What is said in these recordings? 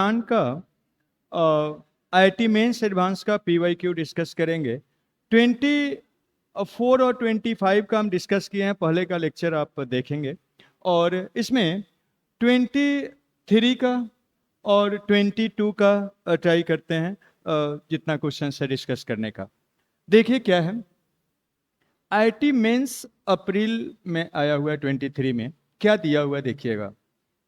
खान का IIT mains advance का PYQ discuss करेंगे। 24 और 25 का हम डिस्कस किए हैं, पहले का लेक्चर आप देखेंगे। और इसमें 23 का और 22 का ट्राई करते हैं जितना क्वेश्चन है डिस्कस करने का। देखिए क्या है, IIT मेंस अप्रैल में आया हुआ है। 23 में क्या दिया हुआ है देखिएगा,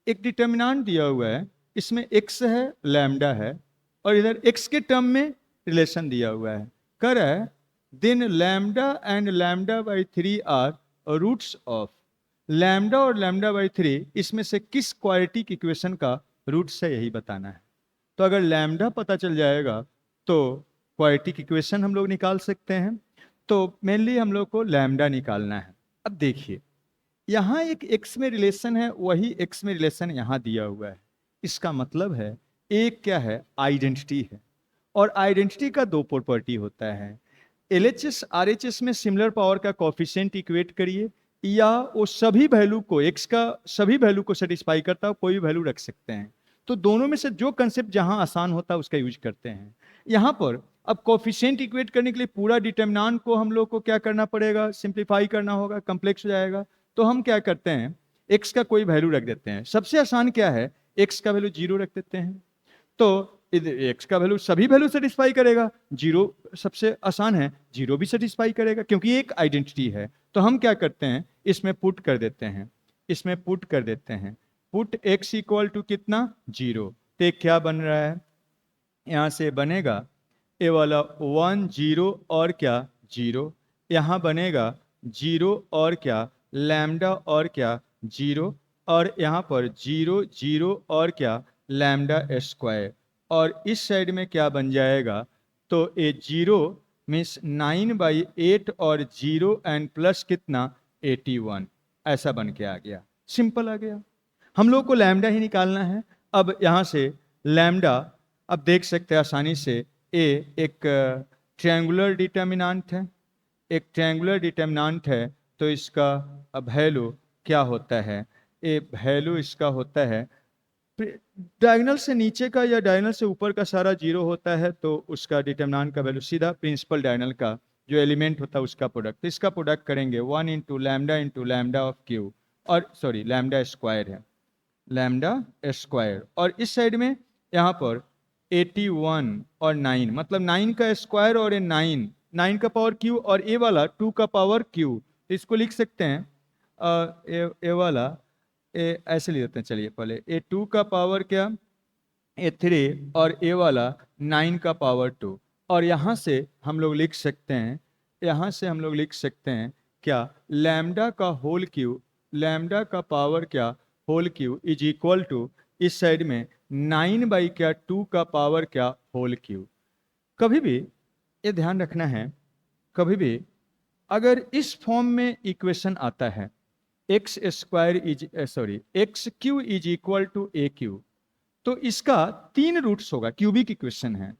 एक डिटर्मिनेंट दिया हुआ है, इसमें x है, लैम्डा है, और इधर x के टर्म में रिलेशन दिया हुआ है। कर है then lambda and lambda by 3 are roots of. Lambda और लैम्डा बाई 3 इसमें से किस क्वाड्रेटिक इक्वेशन का रूट्स है, यही बताना है। तो अगर लैम्डा पता चल जाएगा तो क्वाड्रेटिक इक्वेशन हम लोग निकाल सकते हैं। तो मेनली हम लोग को लैम्डा निकालना है। अब देखिए, यहाँ एक x में रिलेशन है, वही x में रिलेशन यहाँ दिया हुआ है। इसका मतलब है एक क्या है, आइडेंटिटी है। और आइडेंटिटी का दो प्रॉपर्टी होता है, LHS RHS में सिमिलर पावर का कोफिशिएंट इक्वेट करिए, या वो सभी वैल्यू को, x का सभी वैल्यू को सेटिस्फाई करता है, कोई भी वैल्यू रख सकते हैं। तो दोनों में से जो कंसेप्ट जहां आसान होता है उसका यूज करते हैं। यहां पर अब कोफिशिएंट इक्वेट करने के लिए पूरा डिटर्मिनेंट को हम लोग को क्या करना पड़ेगा, सिंप्लीफाई करना होगा, कॉम्प्लेक्स हो जाएगा। तो हम क्या करते हैं, x का कोई वैल्यू रख देते हैं। सबसे आसान क्या है, x का वैल्यू 0 रख देते हैं। तो x का वैल्यू सभी वैल्यू सेटिस्फाई करेगा, 0 सबसे आसान है, 0 भी सेटिस्फाई करेगा क्योंकि एक आइडेंटिटी है। तो हम क्या करते हैं, इसमें पुट कर देते हैं, इसमें पुट कर देते हैं। पुट x इक्वल टू कितना, 0। तो क्या बन रहा है, यहां से बनेगा ए वाला 1 0 और क्या 0, यहां बनेगा 0 और क्या लैम्डा और क्या 0, और यहां पर 0 0 और क्या लैम्डा स्क्वायर। और इस साइड में क्या बन जाएगा, तो ए 0 मीन्स 9/8 और 0 एंड प्लस कितना 81, ऐसा बन के आ गया। सिंपल आ गया। हम लोग को लैम्डा ही निकालना है। अब यहाँ से लैम्डा, अब देख सकते हैं आसानी से, ए एक ट्रायंगुलर डिटर्मिनेंट है, एक ट्रायंगुलर डिटर्मिनेंट है। तो इसका वैल्यू क्या होता है, ए वैल्यू इसका होता है, डायगोनल से नीचे का या डायगोनल से ऊपर का सारा 0 होता है, तो उसका डिटर्मिनेंट का वैल्यू सीधा प्रिंसिपल डायगोनल का जो एलिमेंट होता है उसका प्रोडक्ट। तो इसका प्रोडक्ट करेंगे 1 इंटू लैम्डा ऑफ क्यू, और सॉरी लैम्डा स्क्वायर है, लैम्डा स्क्वायर। और इस साइड में यहाँ पर 81 और 9, मतलब 9 का स्क्वायर और 9 का पावर क्यू, और ए वाला 2 का पावर क्यू। तो इसको लिख सकते हैं ए वाला ऐसे लिख देते हैं। चलिए पहले ए 2 का पावर क्या ए 3, और ए वाला 9 का पावर 2। और यहाँ से हम लोग लिख सकते हैं, यहाँ से हम लोग लिख सकते हैं क्या, लैम्डा का होल क्यू, लैम्डा का पावर क्या whole cube is equal to, इस साइड में 9/2 का पावर क्या होल क्यू। कभी भी ये ध्यान रखना है, कभी भी अगर इस फॉर्म में इक्वेशन आता है, x square is sorry x cube is equal to a cube, तो इसका 3 रूट्स होगा, क्यूबिक इक्वेशन है।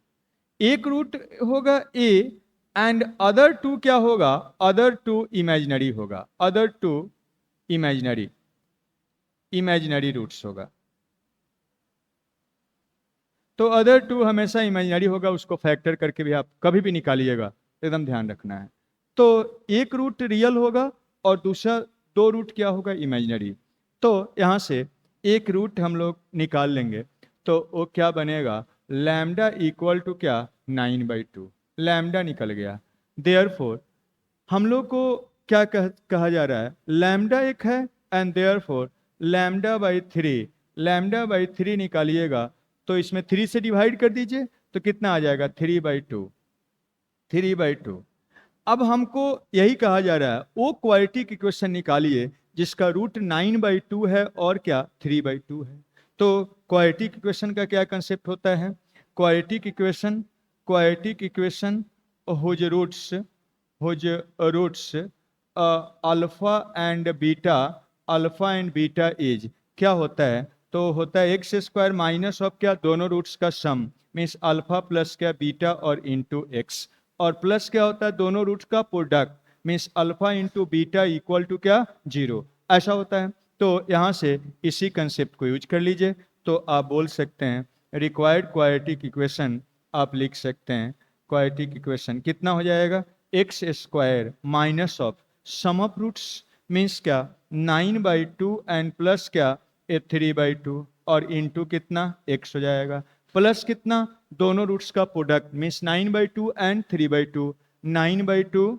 एक रूट होगा ए, एंड अदर 2 क्या होगा, अदर 2 इमेजिनरी होगा, अदर 2 इमेजिनरी इमेजिनरी रूट्स होगा। तो अदर 2 हमेशा इमेजिनरी होगा, उसको फैक्टर करके भी आप कभी भी निकालिएगा, एकदम ध्यान रखना है। तो एक रूट रियल होगा और दूसरा 2 रूट क्या होगा, इमेजिनरी। तो यहाँ से एक रूट हम लोग निकाल लेंगे, तो वो क्या बनेगा, लैम्डा इक्वल टू क्या 9/2, लैम्डा निकल गया। देयरफॉर हम लोग को क्या कहा जा रहा है, लैम्डा एक है, एंड देयरफॉर λ/3, λ/3 निकालिएगा तो इसमें 3 से डिवाइड कर दीजिए, तो कितना आ जाएगा 3/2, 3/2। अब हमको यही कहा जा रहा है, वो क्वाड्रेटिक इक्वेशन निकालिए जिसका रूट 9/2 है और क्या 3/2 है। तो क्वाड्रेटिक इक्वेशन का क्या कंसेप्ट होता है, quadratic equation, quadratic equation whose roots alpha and beta, alpha and beta is क्या होता है, तो होता है एक्स स्क्वायर माइनस ऑफ क्या दोनों रूट्स का सम, मीन्स अल्फा प्लस क्या बीटा और इंटू एक्स, और प्लस क्या होता है दोनों रूट्स का product, means alpha into beta equal to क्या 0, ऐसा होता है। तो यहाँ से इसी कंसेप्ट को यूज कर लीजिए, तो आप बोल सकते हैं रिक्वायर्ड क्वाड्रेटिक इक्वेशन आप लिख सकते हैं। क्वाड्रेटिक इक्वेशन कितना हो जाएगा, x square minus of sum of roots means क्या 9/2 एंड प्लस क्या 3/2 और इनटू कितना x हो जाएगा, प्लस कितना दोनों रूट्स का प्रोडक्ट मीन्स 9/2 एंड 3/2, 9/2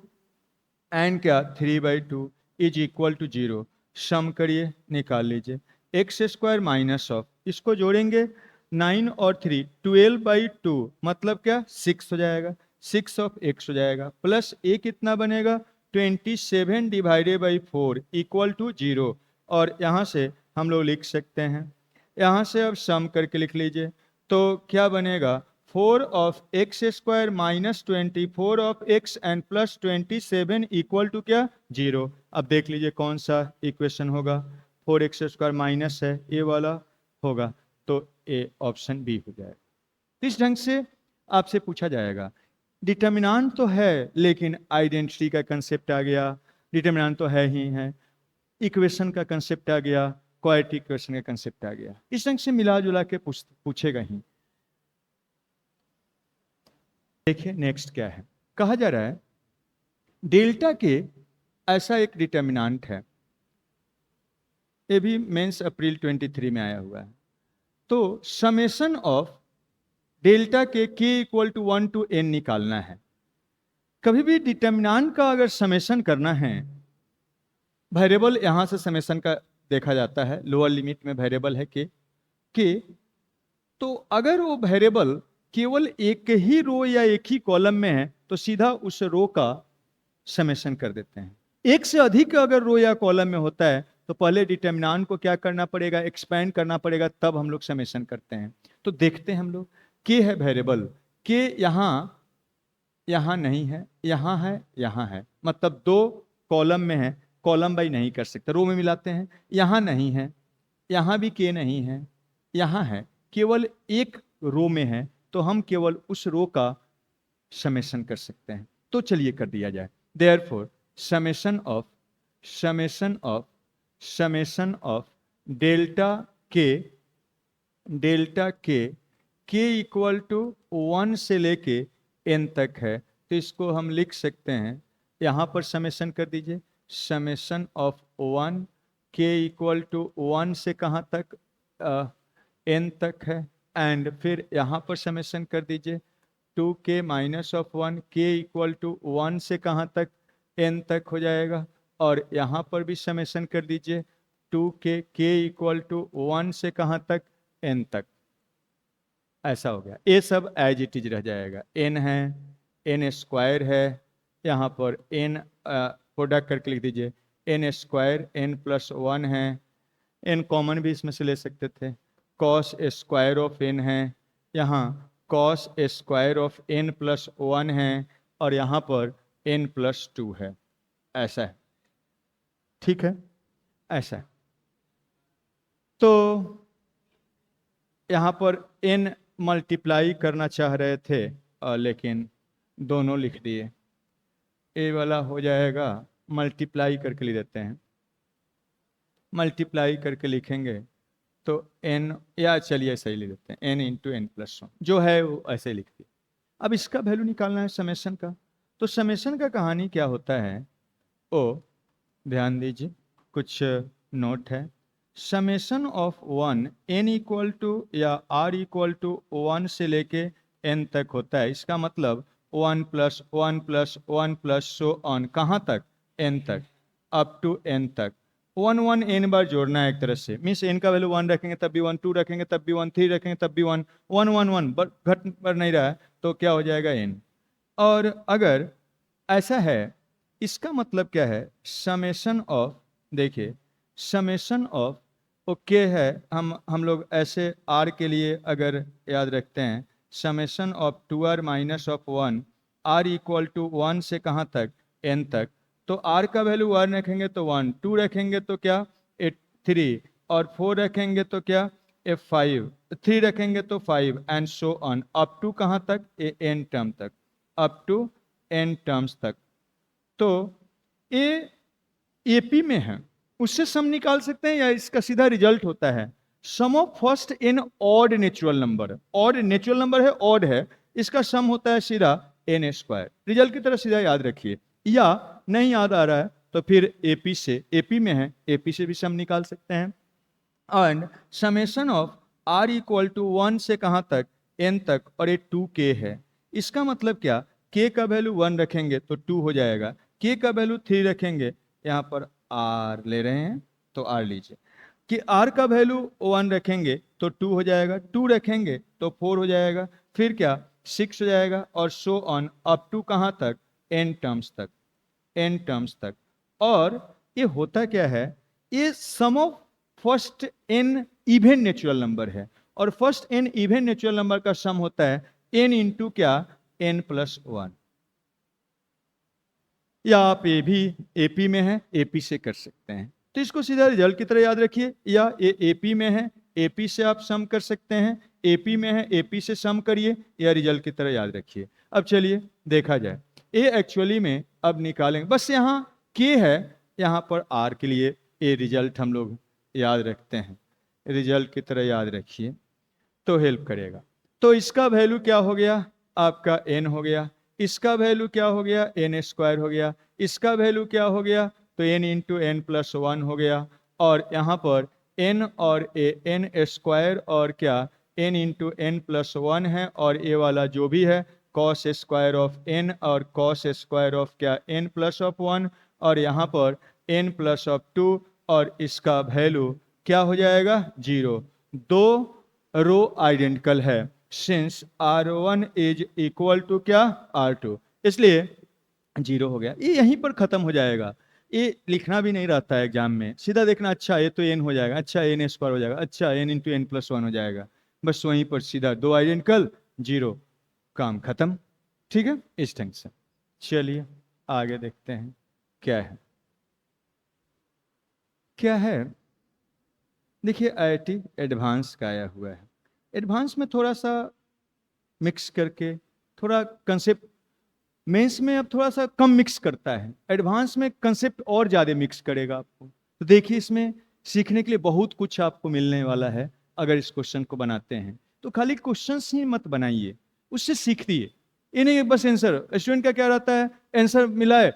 एंड क्या 3/2 इज इक्वल टू 0। सम करिए निकाल लीजिए, एक्स स्क्वायर माइनस ऑफ इसको जोड़ेंगे 9 और 3 12/2 मतलब क्या 6 हो जाएगा, 6 ऑफ x हो जाएगा, प्लस a कितना बनेगा 27 डिवाइडेड बाई 4 इक्वल टू 0। और यहाँ से हम लोग लिख सकते हैं, यहाँ से अब सम करके लिख लीजिए तो क्या बनेगा 4 of x square minus 24 of x and plus 27 equal to क्या 0। अब देख लीजिए कौन सा इक्वेशन होगा, 4x स्क्वायर माइनस है ए वाला होगा तो ए ऑप्शन बी हो जाएगा। इस ढंग से आपसे पूछा जाएगा डिटर्मिनेंट तो है लेकिन आइडेंटिटी का कंसेप्ट आ गया, डिटर्मिनेंट तो है ही है, इक्वेशन का कंसेप्ट आ गया, क्वाड्रेटिक इक्वेशन का कंसेप्ट आ गया, इस ढंग से मिला जुला के पूछेगा ही। देखिए नेक्स्ट क्या है, कहा जा रहा है डेल्टा के ऐसा एक डिटर्मिनेंट है, ये भी मेंस अप्रैल 23 में आया हुआ है, तो समेशन ऑफ डेल्टा के k equal to 1 to n निकालना है। कभी भी डिटर्मिनेंट का अगर समेशन करना है, वेरिएबल यहां से समेशन का देखा जाता है, लोअर लिमिट में वेरिएबल है k, तो अगर वो वेरिएबल केवल एक ही रो या एक ही कॉलम में है तो सीधा उस रो का समेशन कर देते हैं। एक से अधिक अगर रो या कॉलम में होता है तो पहले डिटर्मिनेंट को क्या करना पड़ेगा, एक्सपेंड करना पड़ेगा, तब हम लोग समेशन करते हैं। तो देखते हैं हम लोग, के है वेरिएबल, के यहाँ नहीं है, यहाँ है, मतलब दो कॉलम में है, कॉलम बाई नहीं कर सकते, रो में मिलाते हैं, यहाँ नहीं है, यहाँ भी के नहीं है, यहाँ है, केवल एक रो में है तो हम केवल उस रो का समेशन कर सकते हैं। तो चलिए कर दिया जाए, देयरफॉर समेशन ऑफ डेल्टा के इक्वल टू 1 से लेके n तक है, तो इसको हम लिख सकते हैं, यहाँ पर समेशन कर दीजिए, summation of 1 k equal to 1 से कहाँ तक n तक है, एंड फिर यहाँ पर समेशन कर दीजिए 2k minus of 1 k equal to 1 से कहाँ तक n तक हो जाएगा, और यहाँ पर भी समेशन कर दीजिए 2k k इक्वल टू 1 से कहाँ तक n तक। ऐसा हो गया, ये सब एज इट इज रह जाएगा, n है, n स्क्वायर है, यहाँ पर n प्रोडक्ट करके लिख दीजिए, n स्क्वायर n प्लस 1 है, n कॉमन भी इसमें से ले सकते थे, कॉस स्क्वायर ऑफ n है, यहाँ cos square of n plus 1 है, और यहाँ पर n प्लस 2 है। ऐसा है, ठीक है, ऐसा है। तो यहाँ पर n मल्टीप्लाई करना चाह रहे थे लेकिन दोनों लिख दिए, ए वाला हो जाएगा, मल्टीप्लाई करके लिख देते हैं, मल्टीप्लाई करके लिखेंगे तो n, या चलिए सही लिख देते हैं, n इंटू n प्लस 1 जो है वो ऐसे लिख दिए। अब इसका वैल्यू निकालना है समेशन का, तो समेशन का कहानी क्या होता है, ओ ध्यान दीजिए, कुछ नोट है, summation of 1 n equal to या r इक्वल टू 1 से लेके n तक होता है, इसका मतलब 1 plus 1 plus 1 plus so on, कहाँ तक n तक, अप टू n तक, 1 n बार जोड़ना है एक तरह से, मीन्स n का वैल्यू 1 रखेंगे तब भी 1, 2 रखेंगे तब भी 1, 3 रखेंगे तब भी 1, 1 1 1 घट बढ़ नहीं रहा है तो क्या हो जाएगा n। और अगर ऐसा है, इसका मतलब क्या है, समेशन ऑफ, देखिए समेशन ऑफ ओके है, हम लोग ऐसे r के लिए अगर याद रखते हैं, summation of 2r minus of 1 r equal to 1 से कहाँ तक n तक, तो r का वैल्यू 1 रखेंगे तो 1, 2 रखेंगे तो क्या 3, और 4 रखेंगे तो क्या 5, 3 रखेंगे तो 5 and so on up to कहाँ तक n टर्म तक, अप टू n टर्म्स तक। तो ए एपी में है, उससे सम निकाल सकते हैं या इसका सीधा रिजल्ट होता है, sum of first n odd natural number, odd natural number है, ऑड है, इसका सम होता है सीधा एन स्क्वायर। रिजल्ट की तरह सीधा याद रखिए, या नहीं याद आ रहा है तो फिर एपी से, एपी में है एपी से भी सम निकाल सकते हैं। And summation of r equal to 1 से कहां तक, एन तक, और ये 2k है। इसका मतलब क्या, k का वैल्यू 1 रखेंगे तो 2 हो जाएगा, k का वैल्यू 3 रखेंगे, यहाँ पर r ले रहे हैं तो r लीजिए, कि r का वैल्यू 1 रखेंगे तो 2 हो जाएगा, 2 रखेंगे तो 4 हो जाएगा, फिर क्या 6 हो जाएगा, और सो ऑन अप टू कहां तक, n टर्म्स तक, n टर्म्स तक। और ये होता क्या है, ये sum of first n even natural number है, और first n even natural number का सम होता है n इंटू क्या, n प्लस 1। या आप ये भी एपी में है, एपी से कर सकते हैं, तो इसको सीधा रिजल्ट की तरह याद रखिए, या ये एपी में है, एपी से आप सम कर सकते हैं, एपी में है, एपी से सम करिए, या रिजल्ट की तरह याद रखिए। अब चलिए देखा जाए, ए एक्चुअली में अब निकालेंगे, बस यहाँ के है, यहाँ पर आर के लिए ए रिजल्ट हम लोग याद रखते हैं, रिजल्ट की तरह याद रखिए तो हेल्प करेगा। तो इसका वैल्यू क्या हो गया, आपका एन हो गया, इसका वैल्यू क्या हो गया, एन स्क्वायर हो गया, इसका वैल्यू क्या हो गया, तो एन इंटू एन प्लस 1 हो गया, और यहाँ पर एन और ए एन स्क्वायर और क्या एन इंटू एन प्लस 1 है, और ए वाला जो भी है कॉस स्क्वायर ऑफ एन और कॉस स्क्वायर ऑफ क्या एन प्लस ऑफ 1, और यहाँ पर एन प्लस ऑफ 2, और इसका वैल्यू क्या हो जाएगा 0। दो रो आइडेंटिकल है, since R1 is equal to क्या R2, इसलिए 0 हो गया। ये यहीं पर खत्म हो जाएगा, ये लिखना भी नहीं रहता है एग्जाम में, सीधा देखना, अच्छा ये तो n हो जाएगा, अच्छा n स्क्वायर हो जाएगा, अच्छा n इंटू एन प्लस 1 हो जाएगा, बस वहीं पर सीधा दो आइडेंटिकल 0, काम खत्म। ठीक है, इस ढंग से। चलिए आगे देखते हैं क्या है, क्या है। देखिए IIT एडवांस का आया हुआ है, एडवांस में थोड़ा सा मिक्स करके, थोड़ा कंसेप्ट मेंस में अब थोड़ा सा कम मिक्स करता है, एडवांस में कंसेप्ट और ज़्यादा मिक्स करेगा आपको। तो देखिए इसमें सीखने के लिए बहुत कुछ आपको मिलने वाला है, अगर इस क्वेश्चन को बनाते हैं तो खाली क्वेश्चंस ही मत बनाइए, उससे सीखिए। ये नहीं बस आंसर, स्टूडेंट का क्या रहता है, आंसर मिला है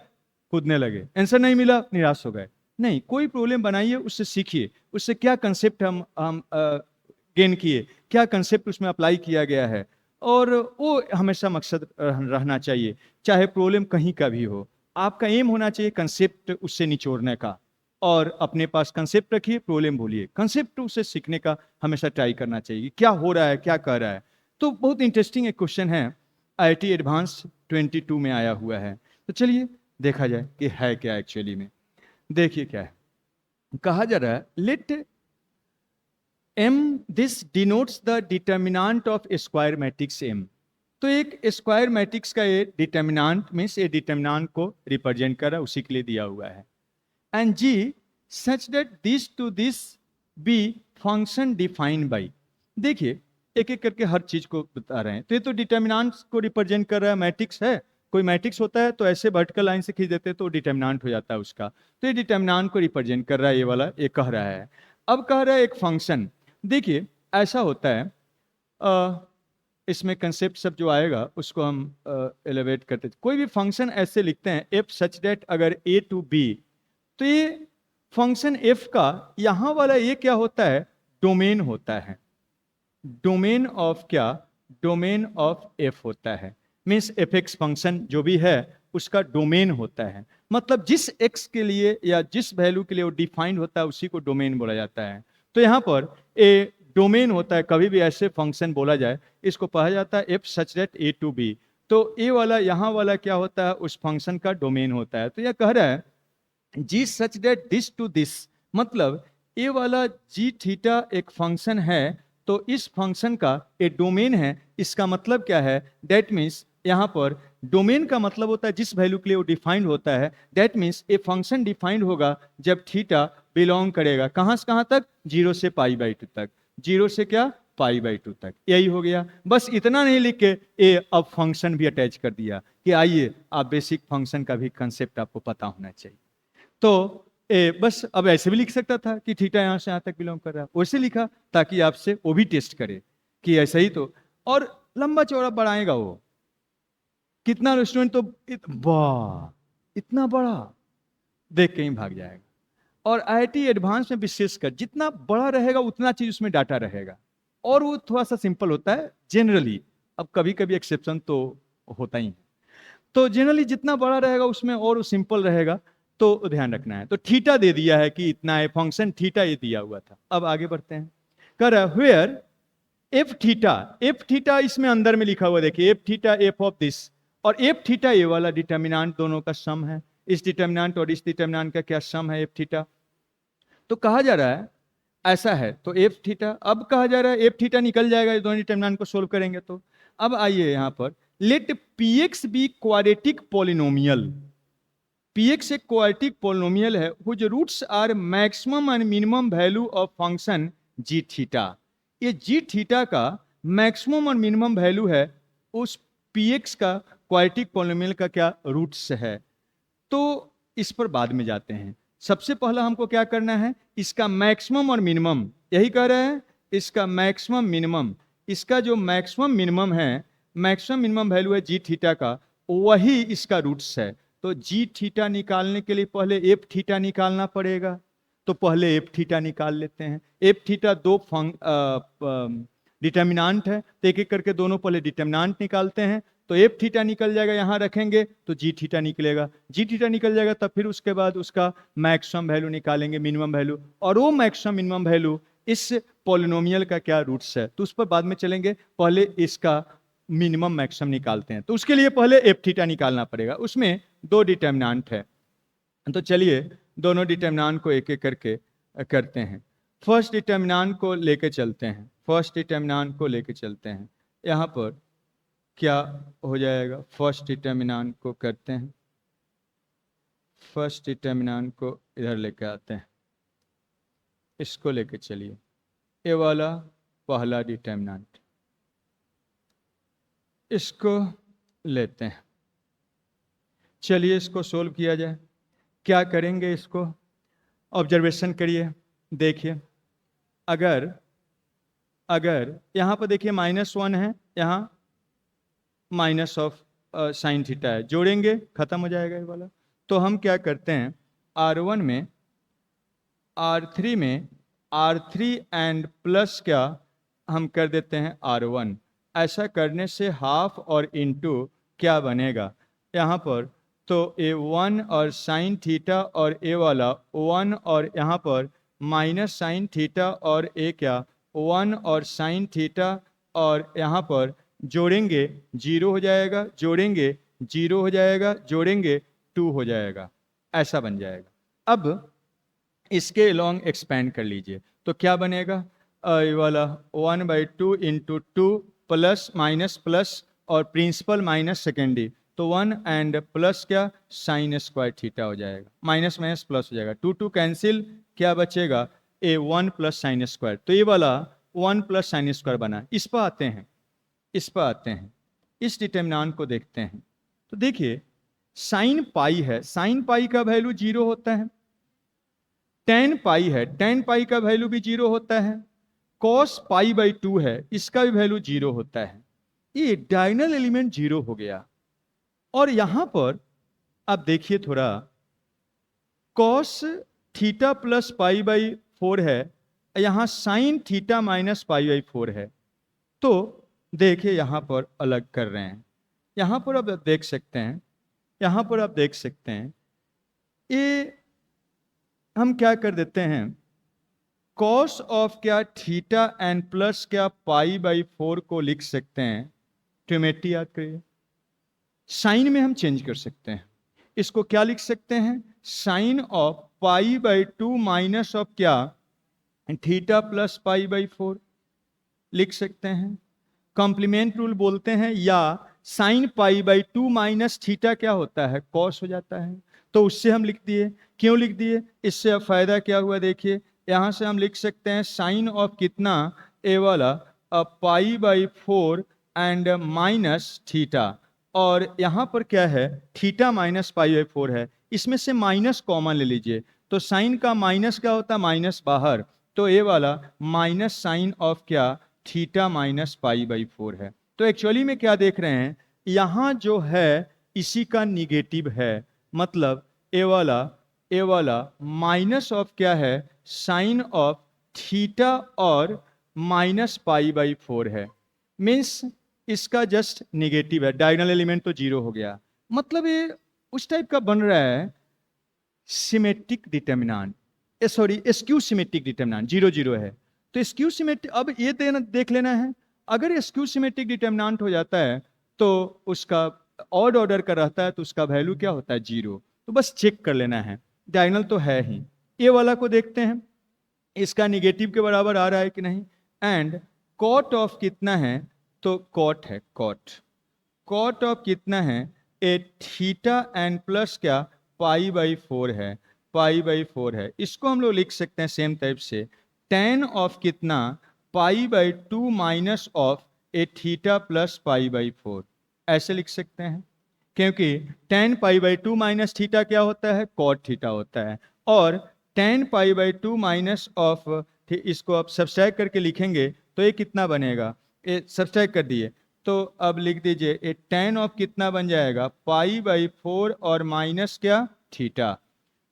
कूदने लगे, आंसर नहीं मिला निराश हो गए। नहीं, कोई प्रॉब्लम बनाइए, उससे सीखिए, उससे क्या कंसेप्ट हम गेन किए, क्या कंसेप्ट उसमें अप्लाई किया गया है, और वो हमेशा मकसद रहना चाहिए, चाहे प्रॉब्लम कहीं का भी हो, आपका एम होना चाहिए कंसेप्ट उससे निचोड़ने का, और अपने पास कंसेप्ट रखिए, प्रॉब्लम भूलिए, कंसेप्ट उससे सीखने का हमेशा ट्राई करना चाहिए, क्या हो रहा है क्या कर रहा है। तो बहुत इंटरेस्टिंग एक क्वेश्चन है, IIT एडवांस 22 में आया हुआ है, तो चलिए देखा जाए कि है क्या एक्चुअली में। देखिए क्या है, कहा जा रहा है let m this denotes the determinant of square matrix m। तो एक स्क्वायर मैट्रिक्स का ये डिटर्मिनांट मीन्स ये डिटर्मिनांट को रिप्रेजेंट कर रहा है, उसी के लिए दिया हुआ है। And g such that this to this be function defined by. देखिए एक एक करके हर चीज को बता रहे हैं, तो ये तो डिटर्मिनांट को रिप्रेजेंट कर रहा है, मैट्रिक्स है, कोई मैट्रिक्स होता है तो ऐसे वर्टिकल लाइन से खींच देते हैं तो डिटर्मिनांट हो जाता है उसका, तो ये डिटर्मिनांट को रिप्रेजेंट कर रहा है, ये वाला ये कह रहा है। अब कह रहा है एक फंक्शन, देखिए ऐसा होता है, इसमें कंसेप्ट सब जो आएगा उसको हम एलिवेट करते हैं। कोई भी फंक्शन ऐसे लिखते हैं एफ सच दैट अगर a टू b, तो ये फंक्शन f का यहाँ वाला ये क्या होता है, डोमेन होता है, डोमेन ऑफ क्या, डोमेन ऑफ f होता है, मीन्स एफ एक्स फंक्शन जो भी है उसका डोमेन होता है, मतलब जिस x के लिए या जिस वैल्यू के लिए वो डिफाइंड होता है उसी को डोमेन बोला जाता है। तो यहाँ पर ए डोमेन होता है, कभी भी ऐसे फंक्शन बोला जाए इसको कहा जाता है f such that a to b, तो ए वाला यहाँ वाला क्या होता है, उस फंक्शन का डोमेन होता है। तो यह कह रहा है जी such that this to this, मतलब ए वाला जी थीटा एक फंक्शन है, तो इस फंक्शन का ए डोमेन है, इसका मतलब क्या है, दैट मीन्स यहाँ पर डोमेन का मतलब होता है जिस वैल्यू के लिए वो डिफाइंड होता है, that means a function defined होगा जब थीटा बिलोंग करेगा कहाँ से कहाँ तक, 0 से π/2 तक, 0 से क्या π/2 तक, यही हो गया। बस इतना नहीं लिख के ए अब फंक्शन भी अटैच कर दिया कि आइए आप बेसिक फंक्शन का भी कंसेप्ट आपको पता होना चाहिए। तो बस अब ऐसे भी लिख सकता था कि थीटा यहाँ से यहाँ तक बिलोंग कर रहा है, वैसे लिखा ताकि आपसे वो भी टेस्ट करे कि ऐसा ही तो। और लंबा चौड़ा बढ़ाएगा वो, कितना रेस्टोरेंट तो वाह इतना बड़ा देख के ही भाग जाएगा। और आईआईटी एडवांस में विशेषकर जितना बड़ा रहेगा उतना चीज उसमें डाटा रहेगा, और वो थोड़ा सा सिंपल होता है जनरली। अब कभी कभी एक्सेप्शन तो होता ही है, तो जनरली जितना बड़ा रहेगा उसमें और सिंपल रहेगा, तो ध्यान रखना है। तो थीटा दे दिया है कि इतना है, फंक्शन थीटा ये दिया हुआ था। अब आगे बढ़ते हैं। कर वेयर एफ थीटा इसमें अंदर में लिखा हुआ देखिए, F theta F of this, और एफ थीटा ये वाला डिटर्मिनेंट दोनों का सम है। इस डिटर्मिनेंट और इस डिटर्मिनेंट का क्या सम है, एफ थीटा। तो कहा जा रहा है ऐसा है, तो एफ थीटा, अब कहा जा रहा है एफ थीटा निकल जाएगा ये दोनों डिटर्मिनेंट को सोल्व करेंगे तो। अब आइए यहां पर, let p x be quadratic polynomial. P x एक क्वाड्रेटिक पोलिनोमियल है whose roots are maximum and minimum value of function g theta. ये जी थीटा का मैक्सिमम और मिनिमम वैल्यू है उस पी एक्स का क्वाड्रेटिक पोलिनोमियल का क्या रूट्स है। तो इस पर बाद में जाते हैं। सबसे पहला हमको क्या करना है, इसका मैक्सिमम और मिनिमम, यही कह रहे हैं इसका मैक्सिमम मिनिमम, इसका जो मैक्सिमम मिनिमम है, मैक्सिमम मिनिमम वैल्यू है जी थीटा का, वही इसका रूट्स है। तो जी थीटा निकालने के लिए पहले एफ थीटा निकालना पड़ेगा, तो पहले एफ थीटा निकाल लेते हैं। एफ थीटा दो डिटर्मिनेंट है, तो एक एक करके दोनों पहले डिटर्मिनेंट निकालते हैं। तो एफ थीटा निकल जाएगा, यहां रखेंगे तो जी थीटा निकलेगा, जी थीटा निकल जाएगा, तब फिर उसके बाद उसका मैक्सिमम वैल्यू निकालेंगे, मिनिमम वैल्यू, और वो मैक्सिमम मिनिमम वैल्यू इस पॉलिनोमियल का क्या रूट्स है, तो उस पर बाद में चलेंगे। पहले इसका मिनिमम मैक्सिमम निकालते हैं, तो उसके लिए पहले एफ थीटा निकालना पड़ेगा। उसमें दो डिटर्मिनेंट है, तो चलिए दोनों डिटर्मिनेंट को एक एक करके करते हैं। फर्स्ट डिटर्मिनेंट को लेके चलते हैं, फर्स्ट डिटर्मिनेंट को लेके चलते हैं। यहाँ पर क्या हो जाएगा, फर्स्ट डिटर्मिनेंट को करते हैं, फर्स्ट डिटर्मिनेंट को इधर लेके आते हैं, इसको लेके चलिए, ये वाला पहला डिटर्मिनेंट, इसको लेते हैं। चलिए इसको सोल्व किया जाए। क्या करेंगे, इसको ऑब्जर्वेशन करिए, देखिए। अगर यहाँ पर देखिए -1 है, यहाँ माइनस ऑफ साइन थीटा है, जोड़ेंगे खत्म हो जाएगा ये वाला। तो हम क्या करते हैं, R1 में R3 में R3 एंड प्लस क्या हम कर देते हैं R1। ऐसा करने से हाफ और इनटू क्या बनेगा यहाँ पर, तो A1 और साइन थीटा और A वाला 1, और यहाँ पर माइनस साइन थीटा और A क्या 1 और साइन थीटा, और यहाँ पर जोड़ेंगे 0 हो जाएगा, जोड़ेंगे 0 हो जाएगा, जोड़ेंगे 2 हो जाएगा, ऐसा बन जाएगा। अब इसके लॉन्ग एक्सपेंड कर लीजिए, तो क्या बनेगा, ये वाला 1/2 इंटू 2 प्लस माइनस प्लस और प्रिंसिपल माइनस सेकेंडरी, तो 1 एंड प्लस क्या साइन स्क्वायर थीटा हो जाएगा, माइनस माइनस प्लस हो जाएगा, 2 कैंसिल, क्या बचेगा A1 प्लस साइन स्क्वायर। तो ये वाला 1 प्लस साइन स्क्वायर बना। इस पर आते हैं, इस पर आते हैं, इस डिटर्मिनेंट को देखते हैं। तो देखिए साइन पाई है, साइन पाई का वैल्यू 0 होता है, टेन पाई है, टेन पाई का वैल्यू भी 0 होता है, कॉस पाई/2 है, इसका भी वैल्यू 0 होता है। ये डायगोनल एलिमेंट 0 हो गया। और यहां पर आप देखिए थोड़ा, कॉस थीटा प्लस पाई/4 है, यहां साइन थीटा माइनस पाई/4 है। तो देखिए यहां पर अलग कर रहे हैं, यहां पर आप देख सकते हैं, यहां पर आप देख सकते हैं, ये हम क्या कर देते हैं, कॉस ऑफ क्या थीटा एंड प्लस क्या पाई/4 को लिख सकते हैं, ट्रिमेट्री याद करिए, साइन में हम चेंज कर सकते हैं, इसको क्या लिख सकते हैं, साइन ऑफ पाई/2 माइनस ऑफ क्या थीटा प्लस पाई/4 लिख सकते हैं। कॉम्प्लीमेंट रूल बोलते हैं, या साइन पाई/2 माइनस थीटा क्या होता है, कॉस हो जाता है, तो उससे हम लिख दिए। क्यों लिख दिए, इससे अब फायदा क्या हुआ, देखिए यहां से हम लिख सकते हैं साइन ऑफ कितना, ए वाला पाई/4 एंड माइनस थीटा, और यहां पर क्या है थीटा माइनस पाई/4 है, इसमें से माइनस कॉमन ले लीजिए, तो साइन का माइनस क्या होता है, माइनस बाहर, तो ये वाला माइनस साइन ऑफ क्या, थीटा माइनस पाई बाई 4 है। तो एक्चुअली में क्या देख रहे हैं, यहाँ जो है इसी का निगेटिव है, मतलब ये वाला माइनस ऑफ क्या है, साइन ऑफ थीटा और माइनस पाई बाई 4 है, मीन्स इसका जस्ट निगेटिव है, डायगोनल एलिमेंट तो जीरो हो गया। मतलब ये उस टाइप का बन रहा है symmetric determinant, sorry skew symmetric determinant, 0 0 है। तो स्क्यू सिमेट्रिक, अब ये देख लेना है, अगर स्क्यू सिमेट्रिक डिटर्मिनेंट हो जाता है तो उसका ऑड ऑर्डर का रहता है तो उसका वैल्यू क्या होता है, 0। तो बस चेक कर लेना है, डायगोनल तो है ही। ये वाला को देखते हैं, इसका निगेटिव के बराबर आ रहा है कि नहीं, एंड कॉट ऑफ कितना है, तो कॉट है, कॉट ऑफ कितना है, ए थीटा एंड प्लस क्या, पाई बाई 4 है, पाई बाई 4 है। इसको हम लोग लिख सकते हैं सेम टाइप से, टेन ऑफ कितना, पाई by 2 minus of A theta plus pi by 4, ऐसे लिख सकते हैं, क्योंकि ten pi by 2 minus theta क्या होता है, कॉट थीटा होता है, और ten pi by 2 minus of, इसको आप सब्सट्रैक्ट करके लिखेंगे तो ये कितना बनेगा, ये सब्सट्रैक्ट कर दिए तो अब लिख दीजिए ये टेन ऑफ कितना बन जाएगा, पाई बाई 4 और माइनस क्या, थीटा,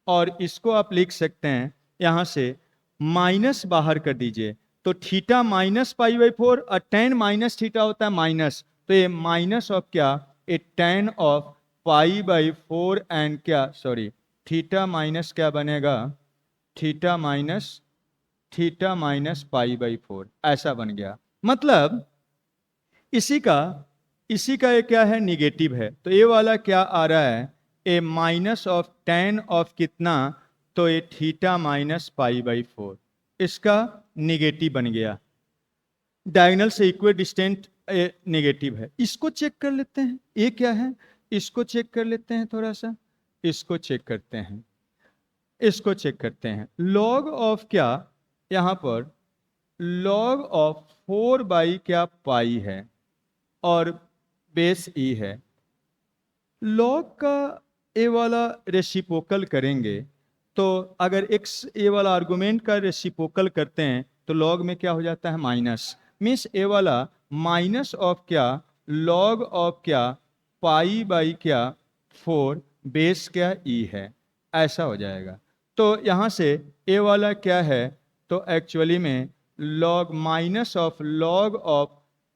और इसको आप लिख सकते हैं यहाँ से माइनस बाहर कर दीजिए, तो थीटा माइनस पाई बाई 4 और टेन माइनस थीटा होता है माइनस, तो ये माइनस ऑफ क्या, a tan of pi by 4 and क्या, सॉरी थीटा माइनस क्या बनेगा, थीटा माइनस पाई बाई 4, ऐसा बन गया। मतलब इसी का ये क्या है, निगेटिव है, तो ये वाला क्या आ रहा है, ए माइनस ऑफ टेन ऑफ कितना, तो ये थीटा माइनस पाई बाई 4, इसका निगेटिव बन गया, डायगोनल से इक्वल डिस्टेंट नेगेटिव है। इसको चेक कर लेते हैं, ये क्या है, इसको चेक कर लेते हैं, थोड़ा सा इसको चेक करते हैं, इसको चेक करते हैं। लॉग ऑफ क्या, यहाँ पर लॉग ऑफ 4 बाई क्या पाई है और बेस ई है, लॉग का ए वाला रेसिप्रोकल करेंगे तो अगर x ए वाला आर्गुमेंट का रेसिप्रोकल करते हैं तो लॉग में क्या हो जाता है, माइनस, मीन्स ए वाला माइनस ऑफ क्या, लॉग ऑफ क्या, पाई बाई क्या 4 बेस क्या ई है, ऐसा हो जाएगा। तो यहाँ से ए वाला क्या है, तो एक्चुअली में log minus of log of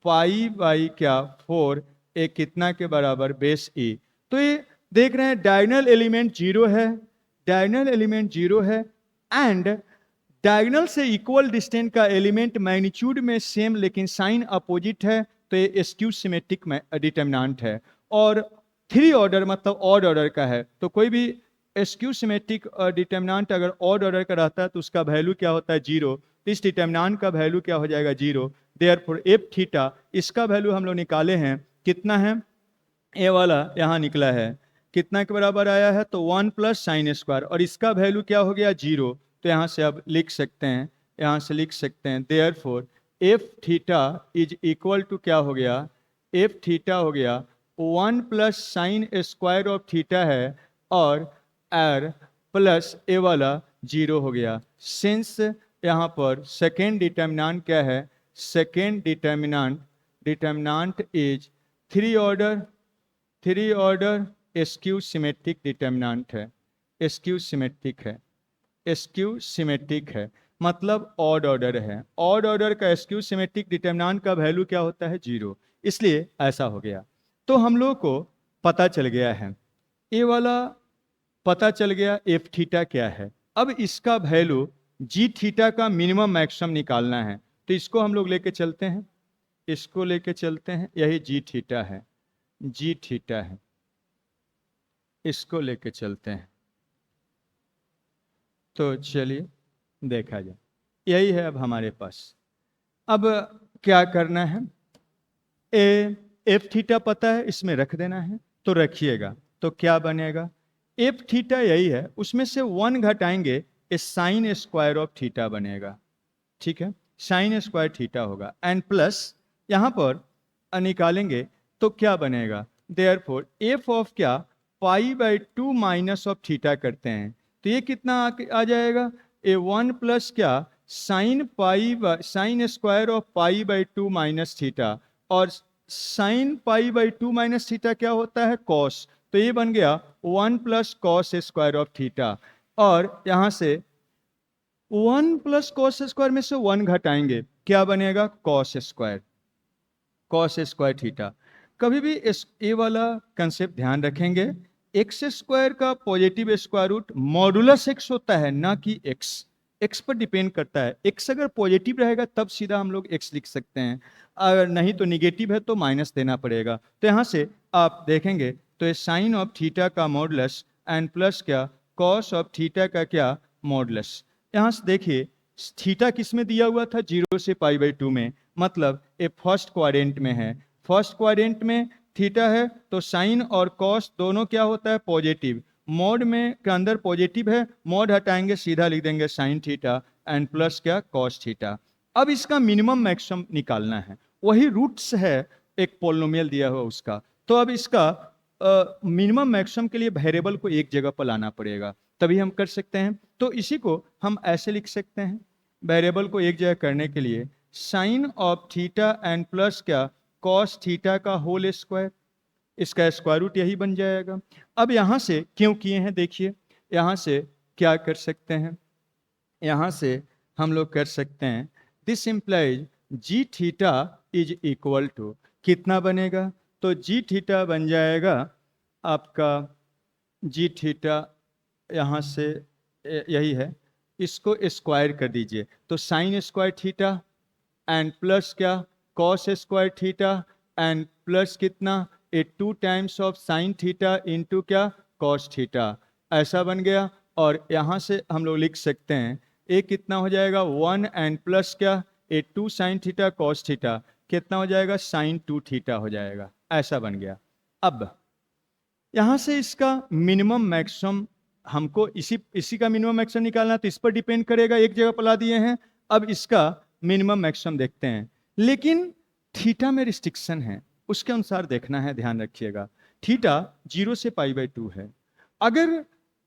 pi by क्या 4 ए कितना के बराबर, बेस ई। तो ये देख रहे हैं डायगोनल एलिमेंट 0 है, डायगोनल एलिमेंट 0 है, एंड डायगोनल से इक्वल डिस्टेंस का एलिमेंट मैग्नीट्यूड में सेम लेकिन साइन अपोजिट है, तो ये स्क्यू सिमेट्रिक डिटर्मिनेंट है, और 3 ऑर्डर मतलब ऑड ऑर्डर का है, तो कोई भी स्क्यू सिमेट्रिक डिटर्मिनेंट अगर ऑड ऑर्डर का रहता है तो उसका वैल्यू क्या होता है, 0, तो इस डिटर्मिनेंट का वैल्यू क्या हो जाएगा, 0। देयरफॉर एफ थीटा, इसका वैल्यू हम लोग निकाले हैं, कितना है, ए वाला यहाँ निकला है कितना के बराबर आया है, तो 1 प्लस साइन स्क्वायर, और इसका वैल्यू क्या हो गया, 0। तो यहाँ से अब लिख सकते हैं, यहाँ से लिख सकते हैं therefore f theta is equal to क्या हो गया, एफ थीटा हो गया 1 plus sine square of theta है, और एर प्लस ए वाला 0 हो गया, सिंस यहाँ पर सेकेंड डिटर्मिनेंट क्या है, second determinant is 3 order skew symmetric determinant है, स्क्यू सिमेट्रिक है, मतलब ऑड ऑर्डर है, ऑड ऑर्डर का स्क्यू सिमेट्रिक डिटर्मिनेंट का वैल्यू क्या होता है, 0, इसलिए ऐसा हो गया। तो हम लोग को पता चल गया है, ये वाला पता चल गया एफ थीटा क्या है। अब इसका वैल्यू जी थीटा का मिनिमम मैक्सिमम निकालना है, तो इसको हम लोग लेके चलते हैं, इसको लेके चलते हैं, यही जी थीटा है, जी थीटा है, इसको लेके चलते हैं, तो चलिए देखा जाए, यही है अब हमारे पास। अब क्या करना है, ए एफ थीटा पता है, इसमें रख देना है, तो रखिएगा, तो क्या बनेगा, एफ थीटा यही है, उसमें से 1 घटाएंगे, साइन स्क्वायर ऑफ थीटा बनेगा, ठीक है, साइन स्क्वायर थीटा होगा, एंड प्लस यहाँ पर निकालेंगे तो क्या बनेगा, देयरफॉर एफ ऑफ क्या, pi by 2 minus of theta करते हैं, तो ये कितना आ जाएगा, ए 1 प्लस क्या, sine square of pi by 2 minus theta, और sine pi by 2 minus theta क्या होता है, कॉस। तो ये बन गया 1 plus cos square of theta, और यहां से 1 प्लस कॉस स्क्वायर में से 1 घटाएंगे, क्या बनेगा, cos square, cos square theta. कभी भी इस ए वाला कंसेप्ट ध्यान रखेंगे, एक्स स्क्वायर का positive square root modulus x होता है, ना कि एक्स। एक्स पर डिपेंड करता है, एक्स अगर पॉजिटिव रहेगा तब सीधा हम लोग एक्स लिख सकते हैं, अगर नहीं तो निगेटिव है तो माइनस देना पड़ेगा। तो यहाँ से आप देखेंगे तो ये साइन ऑफ थीटा का मॉडुलस एंड प्लस क्या, कॉस ऑफ थीटा का क्या, मॉडुलस। यहाँ से देखिए थीटा किस में दिया हुआ था, 0 से पाई बाई 2 में, मतलब ये फर्स्ट क्वाड्रेंट में है। फर्स्ट क्वाड्रेंट में थीटा है तो साइन और कॉस दोनों क्या होता है, पॉजिटिव। मॉड में के अंदर पॉजिटिव है, मॉड हटाएंगे सीधा लिख देंगे साइन थीटा एंड प्लस क्या, कॉस थीटा। अब इसका मिनिमम मैक्सिमम निकालना है, वही रूट्स है एक पोलिनोमियल दिया हुआ उसका। तो अब इसका मिनिमम मैक्सिमम के लिए वेरिएबल को एक जगह पर लाना पड़ेगा, तभी हम कर सकते हैं। तो इसी को हम ऐसे लिख सकते हैं, वेरिएबल को एक जगह करने के लिए sine of theta and plus क्या, कॉस थीटा का होल स्क्वायर, इसका स्क्वायर रूट यही बन जाएगा। अब यहां से क्यों किए हैं, देखिए यहां से क्या कर सकते हैं, यहां से हम लोग कर सकते हैं, this implies g theta is equal to कितना बनेगा, तो जी थीटा बन जाएगा आपका, जी थीटा यहाँ से यही है, इसको स्क्वायर कर दीजिए, तो sine square theta and plus क्या, cos square theta and plus कितना, 2 times of sine theta into क्या, कॉस थीटा, ऐसा बन गया। और यहाँ से हम लोग लिख सकते हैं ए कितना हो जाएगा, 1 एंड प्लस क्या, 2 साइन थीटा कॉस थीटा, कितना हो जाएगा, साइन 2 थीटा हो जाएगा, ऐसा बन गया। अब यहाँ से इसका मिनिमम मैक्सिमम हमको इसी का मिनिमम मैक्सिमम निकालना, तो इस पर डिपेंड करेगा, एक जगह पर ला दिए हैं। अब इसका मिनिमम मैक्सिमम देखते हैं, लेकिन थीटा में रिस्ट्रिक्शन है, उसके अनुसार देखना है, ध्यान रखिएगा। थीटा 0 से पाई बाई 2 है, अगर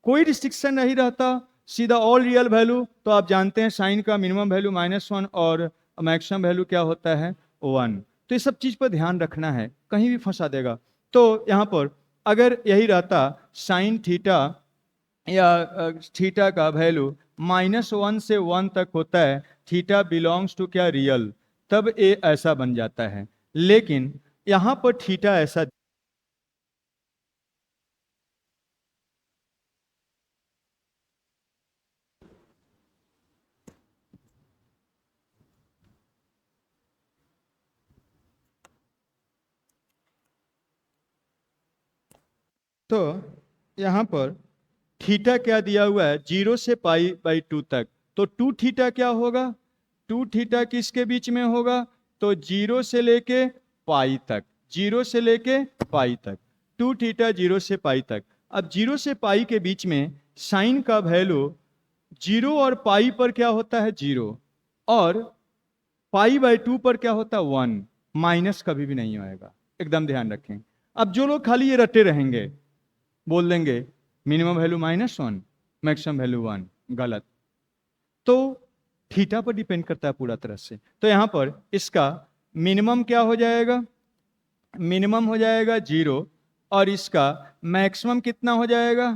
कोई रिस्ट्रिक्शन नहीं रहता, सीधा ऑल रियल वैल्यू, तो आप जानते हैं साइन का मिनिमम वैल्यू -1 और मैक्सिमम वैल्यू क्या होता है, 1। तो ये सब चीज पर ध्यान रखना है, कहीं भी फंसा देगा। तो यहाँ पर अगर यही रहता साइन थीटा या थीटा का वैल्यू -1 से 1 तक होता है, थीटा बिलोंग्स टू क्या, रियल, तब ए ऐसा बन जाता है। लेकिन यहाँ पर थीटा ऐसा, तो यहाँ पर थीटा क्या दिया हुआ है, 0 से पाई बाई 2 तक, तो 2 थीटा क्या होगा, 2 थीटा किसके बीच में होगा, तो 0 से लेके पाई तक, 0 से लेके पाई तक, 2 थीटा 0 से पाई तक। अब 0 से पाई के बीच में साइन का वैल्यू 0 और पाई पर क्या होता है, 0, और पाई बाई 2 पर क्या होता है, 1, माइनस कभी भी नहीं होएगा, एकदम ध्यान रखें। अब जो लोग खाली ये रटे रहेंगे, बोल देंगे मिनिमम वैल्यू -1, मैक्सिमम वैल्यू 1, गलत। तो थीटा पर डिपेंड करता है पूरा तरह से। तो यहां पर इसका मिनिमम क्या हो जाएगा, मिनिमम हो जाएगा 0, और इसका मैक्सिमम कितना हो जाएगा,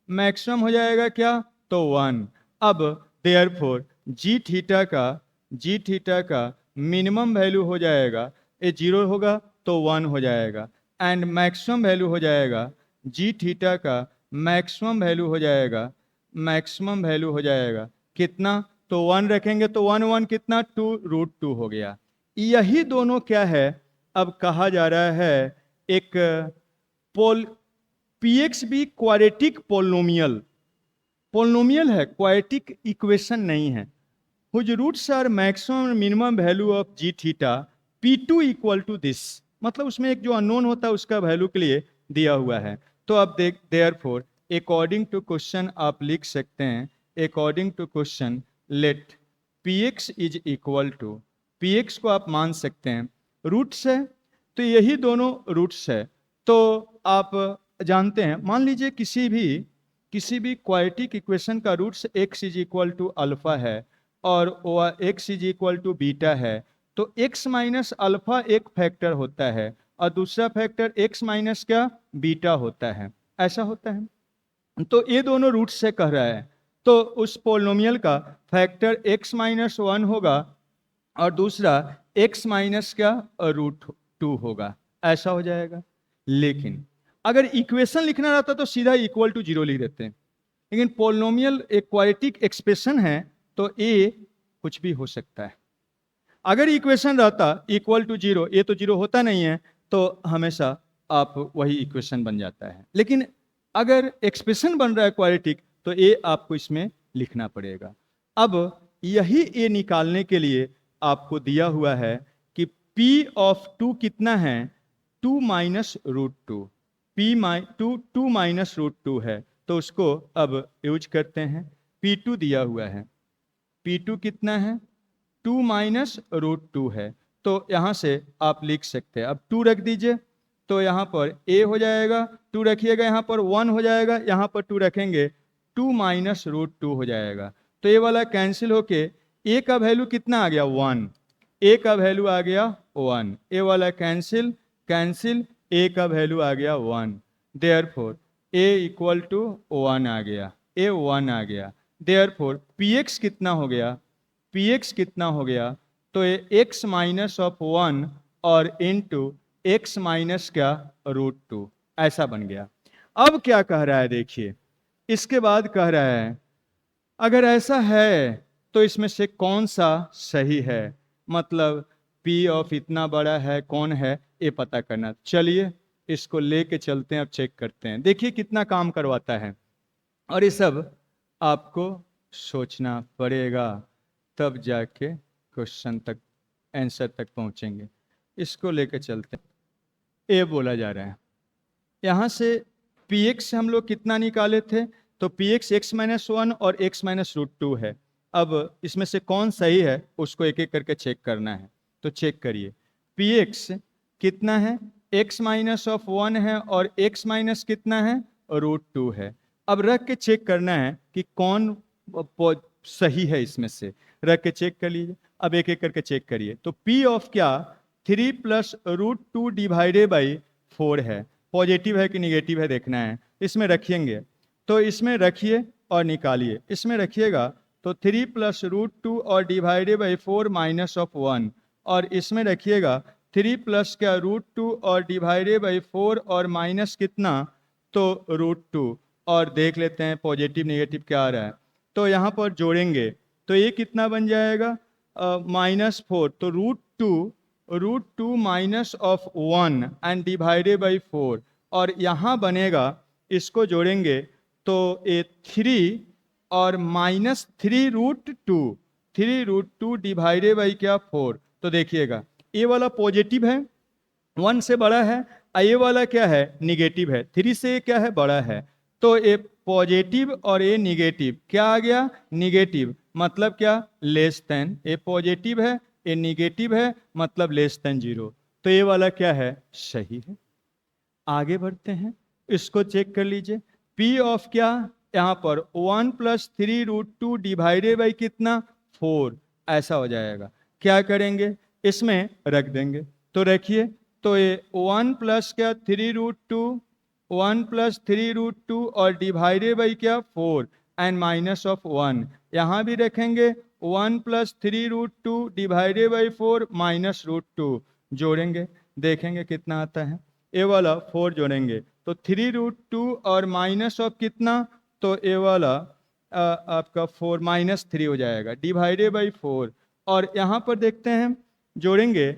मैक्सिमम हो जाएगा क्या, तो 1। अब देयरफॉर जी थीटा का मिनिमम वैल्यू हो जाएगा, ये 0 होगा तो 1 हो जाएगा, एंड मैक्सिमम वैल्यू हो जाएगा, जी थीटा का मैक्सिमम वैल्यू हो जाएगा, मैक्सिमम वैल्यू हो जाएगा कितना, तो 1 रखेंगे तो 1 1 कितना, 2√2 हो गया। यही दोनों क्या है, अब कहा जा रहा है एक पोल पीएक्स भी क्वाड्रेटिक पोलिनोमियल, पोलिनोमियल है, क्वाड्रेटिक इक्वेशन नहीं है, whose roots are maximum minimum value of g theta P2 equal to this, मतलब उसमें एक जो अननोन होता है उसका वैल्यू के लिए दिया हुआ है। तो अब देख देयरफॉर अकॉर्डिंग टू क्वेश्चन आप लिख सकते हैं, according to question let Px is equal to, Px को आप मान सकते हैं रूट्स है, तो यही दोनों रूट्स है। तो आप जानते हैं, मान लीजिए किसी भी किसी भी क्वाड्रेटिक इक्वेशन का roots x is equal to alpha है और x is equal to beta है, तो x माइनस अल्फा एक फैक्टर होता है और दूसरा फैक्टर x माइनस क्या बीटा होता है, ऐसा होता है। तो ये दोनों रूट से कह रहा है, तो उस पोलिनोमियल का फैक्टर x माइनस वन होगा और दूसरा x माइनस क्या √2 होगा, ऐसा हो जाएगा। लेकिन अगर इक्वेशन लिखना रहता तो सीधा इक्वल टू 0 लिख देते हैं, लेकिन पोलिनोमियल एक क्वाड्रेटिक एक्सप्रेशन है तो a कुछ भी हो सकता है। अगर इक्वेशन रहता इक्वल टू 0, ये तो 0 होता नहीं है, तो हमेशा आप वही इक्वेशन बन जाता है। लेकिन अगर एक्सप्रेशन बन रहा है क्वाड्रेटिक, तो ये आपको इसमें लिखना पड़ेगा। अब यही ए निकालने के लिए आपको दिया हुआ है कि P ऑफ 2 कितना है, 2 माइनस √2, टू माइनस √2 है, तो उसको अब यूज करते हैं। P2 दिया हुआ है, P2 कितना है, 2 माइनस √2 है, तो यहां से आप लिख सकते हैं। अब 2 रख दीजिए तो यहां पर a हो जाएगा, 2 रखिएगा यहां पर 1 हो जाएगा, यहां पर 2 रखेंगे 2 माइनस √2 हो जाएगा। तो ये वाला कैंसिल होके a का वैल्यू कितना आ गया 1, a का वैल्यू आ गया 1, ये वाला कैंसिल कैंसिल, a का वैल्यू आ गया 1, देयरफॉर a इक्वल टू 1 आ गया, a 1 आ गया। देयरफॉर px कितना हो गया, px कितना हो गया, तो ये x माइनस ऑफ 1 और इनटू x माइनस क्या √2, ऐसा बन गया। अब क्या कह रहा है देखिए, इसके बाद कह रहा है अगर ऐसा है तो इसमें से कौन सा सही है, मतलब P ऑफ इतना बड़ा है कौन है ये पता करना। चलिए इसको लेके चलते हैं, अब चेक करते हैं। देखिए कितना काम करवाता है, और ये सब आपको सोचना पड़ेगा, तब जाके क्वेश्चन तक आंसर तक पहुंचेंगे। इसको लेके चलते हैं। ए बोला जा रहा है, यहाँ से px हम लोग कितना निकाले थे, तो px x माइनस वन और x माइनस √2 है। अब इसमें से कौन सही है उसको एक एक करके चेक करना है, तो चेक करिए। px कितना है, x माइनस ऑफ 1 है और x माइनस कितना है √2 है। अब रख के चेक करना है कि कौन सही है, इसमें से रख के चेक कर लीजिए। अब एक एक करके चेक करिए, तो p ऑफ क्या 3 प्लस √2 डिवाइडेड बाई 4 है, पॉजिटिव है कि निगेटिव है देखना है। इसमें रखिएंगे तो इसमें रखिए और निकालिए, इसमें रखिएगा तो 3 प्लस √2 और डिवाइडेड बाई 4 माइनस ऑफ 1, और इसमें रखिएगा 3 प्लस क्या √2 और डिवाइडेड बाई 4 और माइनस कितना तो √2, और देख लेते हैं पॉजिटिव नेगेटिव क्या आ रहा है। तो यहाँ पर जोड़ेंगे तो ये कितना बन जाएगा -4, तो √2 minus of 1 and divided by 4, और यहाँ बनेगा इसको जोड़ेंगे तो ये 3 और -3 √2 डिवाइडेड बाई क्या 4। तो देखिएगा ये वाला पॉजिटिव है, 1 से बड़ा है, ये वाला क्या है निगेटिव है, 3 से क्या है बड़ा है। तो ये पॉजिटिव और ये निगेटिव क्या आ गया निगेटिव, मतलब क्या लेस देन, ये पॉजिटिव है ये निगेटिव है मतलब लेस देन 0। तो ये वाला क्या है सही है। आगे बढ़ते हैं, इसको चेक कर लीजिए। P ऑफ क्या यहाँ पर 1 प्लस 3 √2 डिवाइडेड बाई कितना 4, ऐसा हो जाएगा। क्या करेंगे इसमें रख देंगे, तो रखिए तो ये 1 प्लस क्या 3 √2, 1 प्लस 3 √2 और डिवाइडेड बाई क्या 4 एंड माइनस ऑफ 1, यहाँ भी रखेंगे 1 प्लस 3 √2 डिवाइडेड बाई 4 माइनस √2, जोड़ेंगे देखेंगे कितना आता है। ए वाला 4 जोड़ेंगे तो 3 √2 और माइनस ऑफ कितना, तो ए वाला आपका 4 -3 हो जाएगा डिवाइडेड बाई 4, और यहाँ पर देखते हैं जोड़ेंगे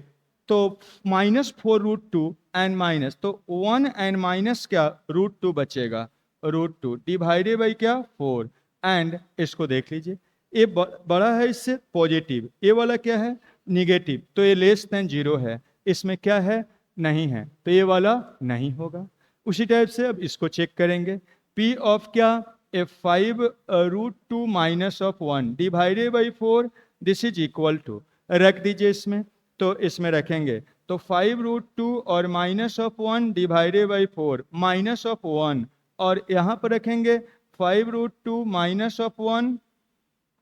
तो -4 √2 एंड माइनस, तो 1 एंड माइनस क्या √2 बचेगा, √2 डिवाइडेड बाई क्या 4, एंड इसको देख लीजिए ये बड़ा है इससे पॉजिटिव, ये वाला क्या है निगेटिव, तो ये लेस देन 0 है, इसमें क्या है नहीं है, तो ये वाला नहीं होगा। उसी टाइप से अब इसको चेक करेंगे। P ऑफ क्या 5 √2 minus of 1 divided by 4, this is equal to, रख दीजिए इसमें, तो इसमें रखेंगे तो 5 √2 और minus of 1 divided by 4 minus of 1, और यहाँ पर रखेंगे 5√2 माइनस ऑफ 1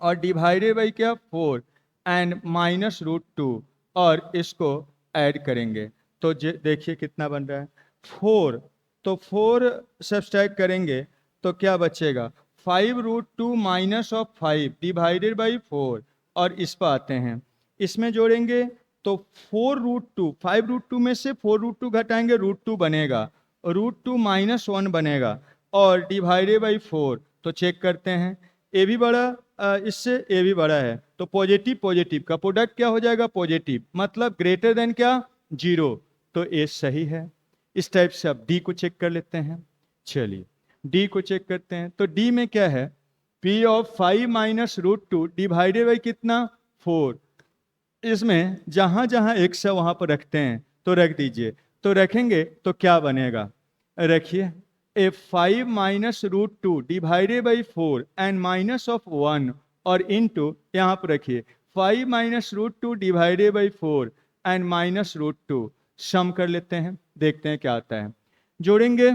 और डिवाइडेड बाई क्या 4 एंड -√2 और इसको ऐड करेंगे तो देखिए कितना बन रहा है 4। तो 4 सब्सट्रैक्ट करेंगे तो क्या बचेगा 5√2 माइनस ऑफ 5 डिवाइडेड बाई 4 और इस पर आते हैं, इसमें जोड़ेंगे तो 4√2 5√2 में से 4√2 घटाएंगे √2 बनेगा, √2 माइनस 1 बनेगा और डिवाइडेड बाई 4। तो चेक करते हैं ए भी बड़ा इससे ए भी बड़ा है तो पॉजिटिव पॉजिटिव का प्रोडक्ट क्या हो जाएगा पॉजिटिव, मतलब ग्रेटर देन क्या 0, तो ए सही है। इस टाइप से अब डी को चेक कर लेते हैं। चलिए डी को चेक करते हैं तो डी में क्या है P of 5 minus √2 divided by कितना 4। इसमें जहां जहां x है वहां पर रखते हैं तो रख दीजिए, तो रखेंगे तो क्या बनेगा, रखिए ए 5 minus √2 divided by 4 and minus of 1 और इनटू यहाँ पर रखिए 5 minus √2 divided by 4 and minus √2 सम कर लेते हैं, देखते हैं क्या आता है। जोड़ेंगे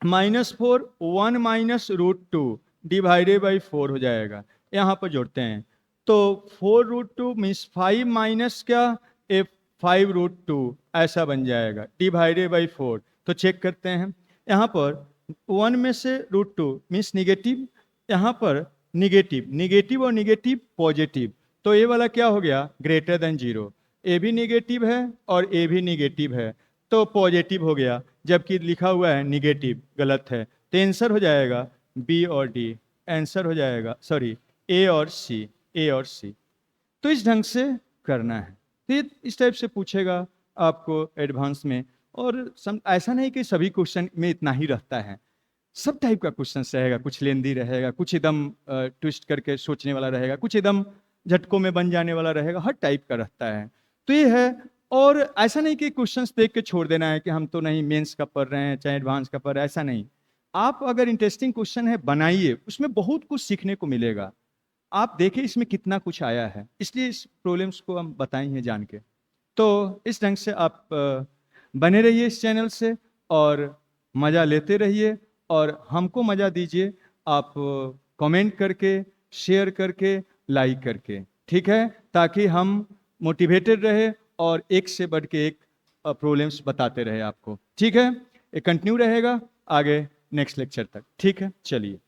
-4 1 माइनस √2 डिवाइडेड बाई 4 हो जाएगा, यहाँ पर जोड़ते हैं तो 4√2 मीन्स 5 माइनस क्या ए 5√2 ऐसा बन जाएगा डिवाइडेड बाई 4। तो चेक करते हैं यहाँ पर 1 में से √2 मीन्स निगेटिव, यहाँ पर निगेटिव निगेटिव और निगेटिव पॉजिटिव, तो ये वाला क्या हो गया ग्रेटर देन 0, ए भी निगेटिव है और ए भी निगेटिव है तो पॉजिटिव हो गया, जबकि लिखा हुआ है निगेटिव गलत है, तो आंसर हो जाएगा बी और डी, आंसर हो जाएगा सॉरी ए और सी, ए और सी। तो इस ढंग से करना है, तो इस टाइप से पूछेगा आपको एडवांस में, और ऐसा नहीं कि सभी क्वेश्चन में इतना ही रहता है, सब टाइप का क्वेश्चन रहेगा, कुछ लेंदी रहेगा, कुछ एकदम ट्विस्ट करके सोचने वाला रहेगा, कुछ एकदम झटकों में बन जाने वाला रहेगा, हर टाइप का रहता है। तो ये है, और ऐसा नहीं कि क्वेश्चंस देख के छोड़ देना है कि हम तो नहीं मेंस का पढ़ रहे हैं चाहे एडवांस का पढ़ रहे हैं, ऐसा नहीं। आप अगर इंटरेस्टिंग क्वेश्चन है बनाइए, उसमें बहुत कुछ सीखने को मिलेगा, आप देखिए इसमें कितना कुछ आया है, इसलिए इस प्रॉब्लम्स को हम बताए हैं जान के। तो इस ढंग से आप बने रहिए इस चैनल से और मज़ा लेते रहिए और हमको मज़ा दीजिए, आप कमेंट करके, शेयर करके, लाइक करके, ठीक है, ताकि हम मोटिवेटेड रहे और एक से बढ़ के एक प्रॉब्लम्स बताते रहे आपको, ठीक है। ये कंटिन्यू रहेगा आगे नेक्स्ट लेक्चर तक, ठीक है, चलिए।